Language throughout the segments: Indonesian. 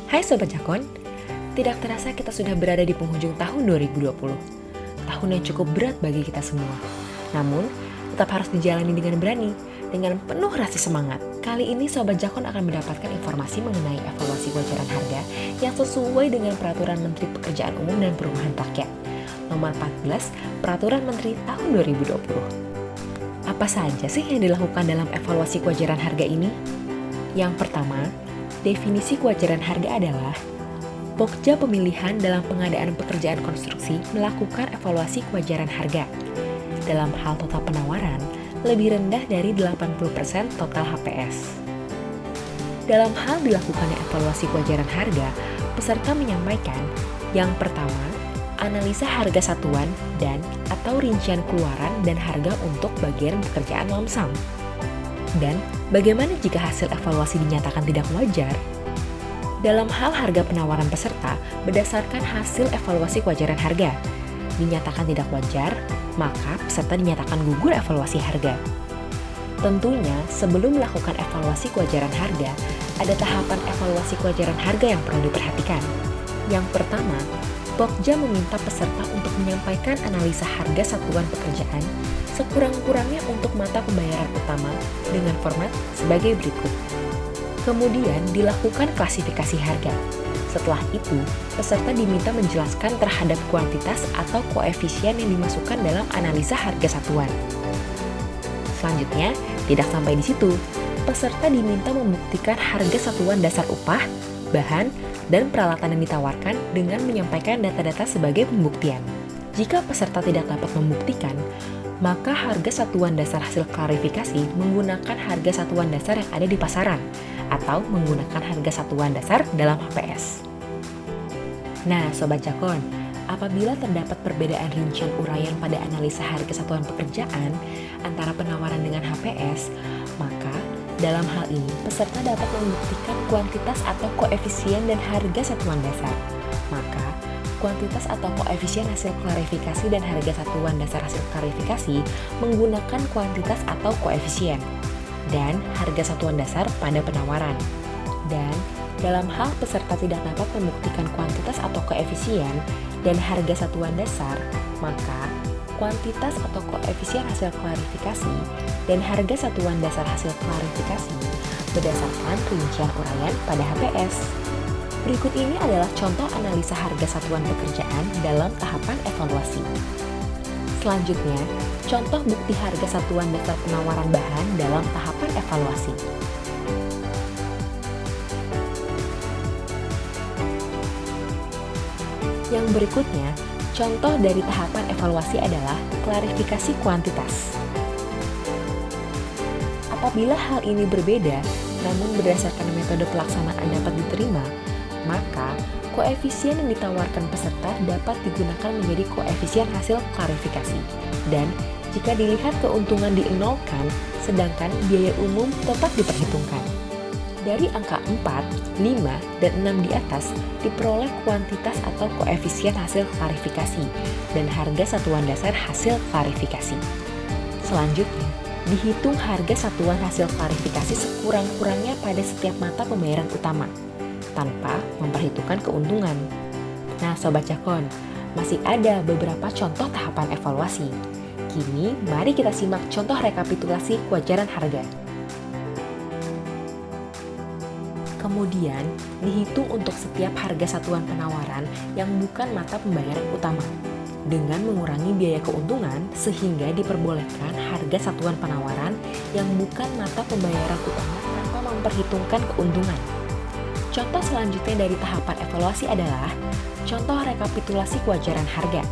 Hai Sobat Jakon, tidak terasa kita sudah berada di penghujung tahun 2020. Tahun yang cukup berat bagi kita semua. Namun, tetap harus dijalani dengan berani, dengan penuh rasa semangat. Kali ini Sobat Jakon akan mendapatkan informasi mengenai evaluasi kewajaran harga yang sesuai dengan Peraturan Menteri Pekerjaan Umum dan Perumahan Rakyat Nomor 14 Peraturan Menteri Tahun 2020. Apa saja sih yang dilakukan dalam evaluasi kewajaran harga ini? Yang pertama, definisi kewajaran harga adalah Pokja Pemilihan dalam pengadaan pekerjaan konstruksi melakukan evaluasi kewajaran harga. Dalam hal total penawaran, lebih rendah dari 80% total HPS. Dalam hal dilakukannya evaluasi kewajaran harga, peserta menyampaikan yang pertama, analisa harga satuan dan atau rincian keluaran dan harga untuk bagian pekerjaan lamsam. Dan bagaimana jika hasil evaluasi dinyatakan tidak wajar? Dalam hal harga penawaran peserta berdasarkan hasil evaluasi kewajaran harga, dinyatakan tidak wajar, maka peserta dinyatakan gugur evaluasi harga. Tentunya, sebelum melakukan evaluasi kewajaran harga, ada tahapan evaluasi kewajaran harga yang perlu diperhatikan. Yang pertama, Pokja meminta peserta untuk menyampaikan analisa harga satuan pekerjaan sekurang-kurangnya untuk mata pembayaran utama dengan format sebagai berikut. Kemudian dilakukan klasifikasi harga. Setelah itu, peserta diminta menjelaskan terhadap kuantitas atau koefisien yang dimasukkan dalam analisa harga satuan. Selanjutnya, tidak sampai di situ, peserta diminta membuktikan harga satuan dasar upah, bahan, dan peralatan yang ditawarkan dengan menyampaikan data-data sebagai pembuktian. Jika peserta tidak dapat membuktikan, maka harga satuan dasar hasil klarifikasi menggunakan harga satuan dasar yang ada di pasaran atau menggunakan harga satuan dasar dalam HPS. Nah, Sobat Jakon, apabila terdapat perbedaan rincian uraian pada analisa harga satuan pekerjaan antara penawaran dengan HPS, maka dalam hal ini, peserta dapat membuktikan kuantitas atau koefisien dan harga satuan dasar. Maka, kuantitas atau koefisien hasil klarifikasi dan harga satuan dasar hasil klarifikasi menggunakan kuantitas atau koefisien dan harga satuan dasar pada penawaran. Dan dalam hal peserta tidak dapat membuktikan kuantitas atau koefisien dan harga satuan dasar, maka kuantitas atau koefisien hasil klarifikasi dan harga satuan dasar hasil klarifikasi berdasarkan rincian uraian pada HPS. Berikut ini adalah contoh analisa harga satuan pekerjaan dalam tahapan evaluasi. Selanjutnya, contoh bukti harga satuan dasar penawaran bahan dalam tahapan evaluasi. Yang berikutnya, contoh dari tahapan evaluasi adalah klarifikasi kuantitas. Apabila hal ini berbeda, namun berdasarkan metode pelaksanaan dapat diterima, maka koefisien yang ditawarkan peserta dapat digunakan menjadi koefisien hasil klarifikasi. Dan jika dilihat keuntungan dienolkan, sedangkan biaya umum tetap diperhitungkan. Dari angka 4, 5, dan 6 di atas diperoleh kuantitas atau koefisien hasil klarifikasi dan harga satuan dasar hasil klarifikasi. Selanjutnya, dihitung harga satuan hasil klarifikasi sekurang-kurangnya pada setiap mata pembayaran utama, tanpa memperhitungkan keuntungan. Nah, Sobat Jakon, masih ada beberapa contoh tahapan evaluasi. Kini, mari kita simak contoh rekapitulasi kewajaran harga. Kemudian, dihitung untuk setiap harga satuan penawaran yang bukan mata pembayaran utama, dengan mengurangi biaya keuntungan sehingga diperbolehkan harga satuan penawaran yang bukan mata pembayaran utama tanpa memperhitungkan keuntungan. Contoh selanjutnya dari tahapan evaluasi adalah contoh rekapitulasi kewajaran harga.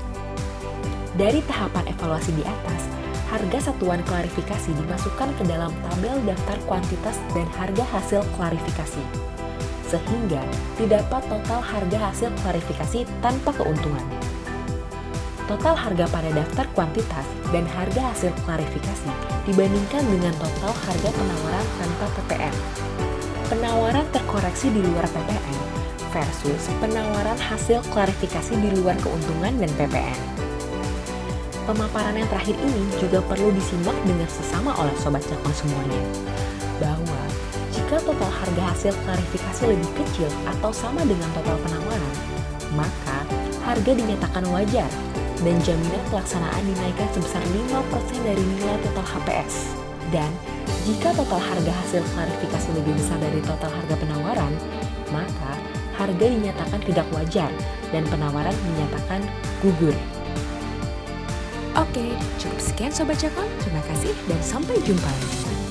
Dari tahapan evaluasi di atas, harga satuan klarifikasi dimasukkan ke dalam tabel daftar kuantitas dan harga hasil klarifikasi, sehingga didapat total harga hasil klarifikasi tanpa keuntungan. Total harga pada daftar kuantitas dan harga hasil klarifikasi dibandingkan dengan total harga penawaran tanpa PPN. Penawaran terkoreksi di luar PPN versus penawaran hasil klarifikasi di luar keuntungan dan PPN. Pemaparan yang terakhir ini juga perlu disimak dengan sesama oleh Sobat Jakon semuanya, bahwa jika total harga hasil klarifikasi lebih kecil atau sama dengan total penawaran, maka harga dinyatakan wajar dan jaminan pelaksanaan dinaikkan sebesar 5% dari nilai total HPS. Dan jika total harga hasil klarifikasi lebih besar dari total harga penawaran, maka harga dinyatakan tidak wajar dan penawaran dinyatakan gugur. Oke, cukup sekian Sobat Cakon. Terima kasih dan sampai jumpa lagi.